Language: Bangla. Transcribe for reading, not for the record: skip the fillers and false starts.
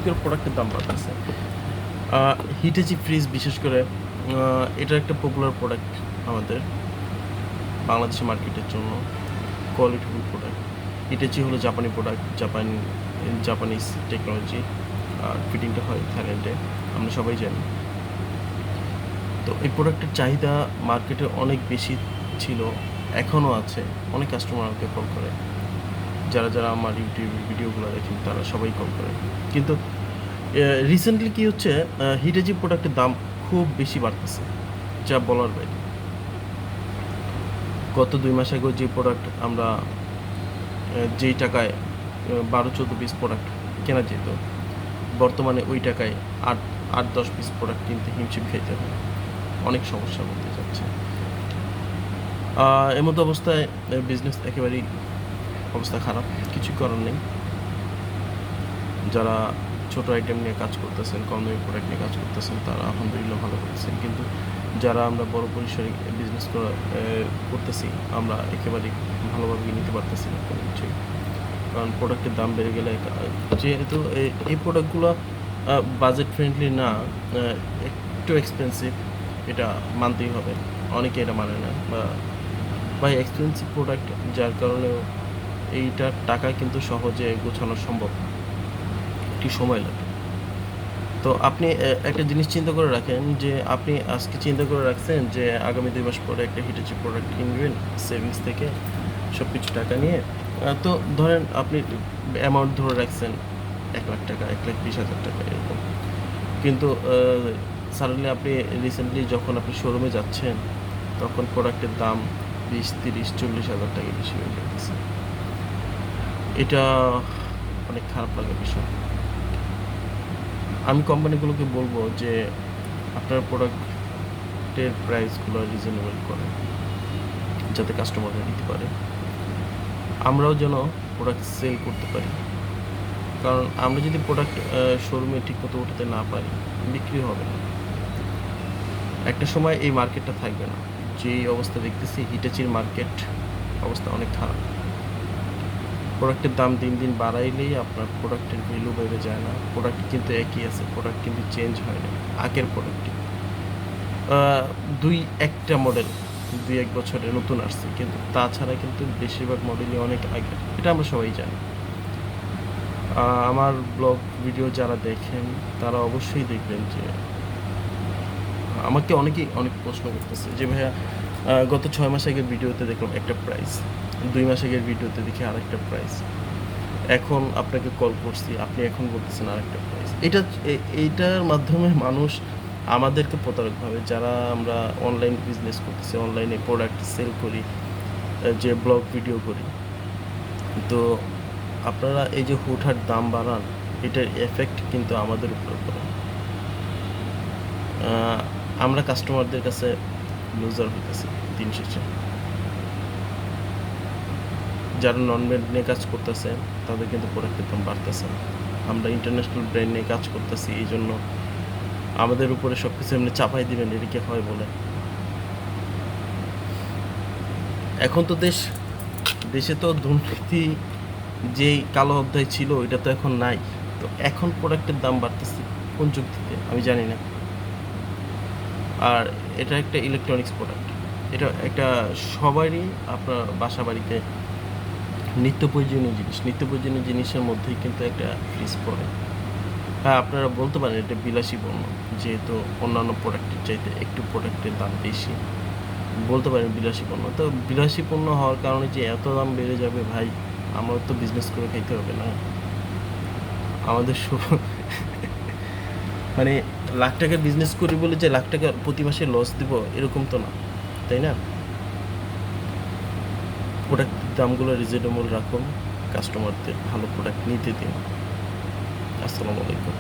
করে প্রোডাক্টের দাম বাড়তেছে। হিটাচি ফ্রিজ বিশেষ করে এটা একটা পপুলার প্রোডাক্ট আমাদের বাংলাদেশি মার্কেটের জন্য, কোয়ালিটিফুল প্রোডাক্ট। হিটাচি হলো জাপানি প্রোডাক্ট, জাপানিজ টেকনোলজি, আর ফিটিংটা হয় থাইল্যান্ডে, আমরা সবাই জানি। তো এই প্রোডাক্টের চাহিদা মার্কেটে অনেক বেশি ছিল, এখনও আছে। অনেক কাস্টমার আমাকে কল করে, যারা আমার ইউটিউবের ভিডিওগুলো দেখেন তারা সবাই কল করে। কিন্তু রিসেন্টলি কী হচ্ছে, হিটাচি প্রোডাক্টের দাম খুব বেশি বাড়তেছে, যা বলার বাইরে। গত 2 মাস আগেও যে প্রোডাক্ট আমরা যেই টাকায় 12-14 পিস প্রোডাক্ট কেনা যেত, বর্তমানে ওই টাকায় 8-10 পিস প্রোডাক্ট কিনতে হিমশিম খাইতে হয়, অনেক সমস্যার মধ্যে যাচ্ছে। এমতো অবস্থায় বিজনেস একেবারেই অবস্থা খারাপ, কিছু করার নেই। যারা ছোট আইটেম নিয়ে কাজ করতেছেন, কম দামি প্রোডাক্ট নিয়ে কাজ করতেছেন, তারা আলহামদুলিল্লাহ ভালো করতেছেন। কিন্তু যারা আমরা বড় পরিসরে বিজনেস করতেছি, আমরা একেবারেই ভালোভাবে নিতে পারতেছি না কোনো কিছুই। কারণ প্রোডাক্টের দাম বেড়ে গেলে, যেহেতু এই প্রোডাক্টগুলো বাজেট ফ্রেন্ডলি না, একটু এক্সপেন্সিভ, এটা মানতেই হবে। অনেকে এটা মানে না, বা এক্সপেন্সিভ প্রোডাক্ট, যার কারণে এইটার টাকা কিন্তু সহজে গোছানো সম্ভব, একটি সময় লাগে। তো আপনি একটা জিনিস চিন্তা করে রাখেন যে আপনি আজকে চিন্তা করে রাখছেন যে আগামী 2 মাস পরে একটা হিটাচি প্রোডাক্ট কিনবেন সেভিংস থেকে সব কিছু টাকা নিয়ে। তো ধরেন আপনি অ্যামাউন্ট ধরে রাখছেন 1,00,000 টাকা, 1,20,000 টাকা এরকম। কিন্তু সাডেনলি আপনি রিসেন্টলি যখন আপনি শোরুমে যাচ্ছেন, তখন প্রোডাক্টের দাম 20, 30, 40,000 টাকা বেশি হয়ে যাচ্ছে। এটা অনেক খারাপ লাগার বিষয়। আমি কোম্পানিগুলোকে বলবো যে আপনার প্রোডাক্টের প্রাইসগুলো রিজনেবল করেন, যাতে কাস্টমাররা নিতে পারে, আমরাও যেন প্রোডাক্ট সেল করতে পারি। কারণ আমরা যদি প্রোডাক্ট শোরুমে ঠিকমতো উঠাতে না পারি, বিক্রি হবে না। একটা সময় এই মার্কেটটা থাকবে না। যেই অবস্থা দেখতেছি, হিটাচির মার্কেট অবস্থা অনেক খারাপ। প্রোডাক্টের দাম দিন দিন বাড়াইলেই আপনার প্রোডাক্টের ভ্যালু বেড়ে যায় না। প্রোডাক্ট কিন্তু একই আছে, প্রোডাক্ট কিন্তু চেঞ্জ হয় না আগের প্রোডাক্টটি। 2-1টা মডেল 2-1 বছরে নতুন আসছে, কিন্তু তাছাড়া কিন্তু বেশিরভাগ মডেলই অনেক আগের, এটা আমরা সবাই জানি। আমার ব্লগ ভিডিও যারা দেখেন তারা অবশ্যই দেখবেন যে আমাকে অনেকেই অনেক প্রশ্ন করতেছে যে ভাইয়া, গত 6 মাস আগের ভিডিওতে দেখলাম একটা প্রাইস, 2 মাস আগের ভিডিওতে দেখি আরেকটা প্রাইস, এখন আপনাকে কল করছি, আপনি এখন বলতেছেন আরেকটা প্রাইস। এইটার মাধ্যমে মানুষ আমাদেরকে প্রতারক ভাবে, যারা আমরা অনলাইন বিজনেস করতেছি, অনলাইনে প্রোডাক্ট সেল করি, যে ব্লগ ভিডিও করি। তো আপনারা এই যে হুটহাট দাম বাড়ান, এটার এফেক্ট কিন্তু আমাদের উপর পড়ে। আমরা কাস্টমারদের কাছে লুজার হইতেছি দিন শেষে। যারা নন ব্র্যান্ড নিয়ে কাজ করতেছে তাদের কিন্তু প্রোডাক্টের দাম বাড়তেছে। আমরা ইন্টারন্যাশনাল ব্র্যান্ড নিয়ে কাজ করতেছি, এই জন্য আমাদের উপরে সব কিছু এমনি চাপাই দিবেন, এটা কি হয় বলে? এখন তো দেশে তো দুর্নীতি যেই কালো অধ্যায় ছিল, এটা তো এখন নাই। তো এখন প্রোডাক্টের দাম বাড়তেছে কোন যুক্তিতে আমি জানি না। আর এটা একটা ইলেকট্রনিক্স প্রোডাক্ট, এটা একটা সবারই আপনার বাসা বাড়িতে নিত্য প্রয়োজনীয় জিনিসের মধ্যেই কিন্তু একটা ফ্রিজ পড়ে। হ্যাঁ, আপনারা বলতে পারেন এটা বিলাসী পণ্য, যেহেতু অন্যান্য প্রোডাক্টের চাইতে একটু প্রোডাক্টের দাম বেশি, বলতে পারেন বিলাসী পণ্য। তো বিলাসী পণ্য হওয়ার কারণে যে এত দাম বেড়ে যাবে ভাই, আমার তো বিজনেস করে খাইতে হবে না? আমাদের মানে লাখ টাকার বিজনেস করি বলে যে লাখ টাকা প্রতি মাসে লস দিব, এরকম তো না, তাই না? প্রোডাক্টের দামগুলো রিজনেবল রাখুন, কাস্টমারদের ভালো প্রোডাক্ট নিতে দিন। আসসালামু আলাইকুম।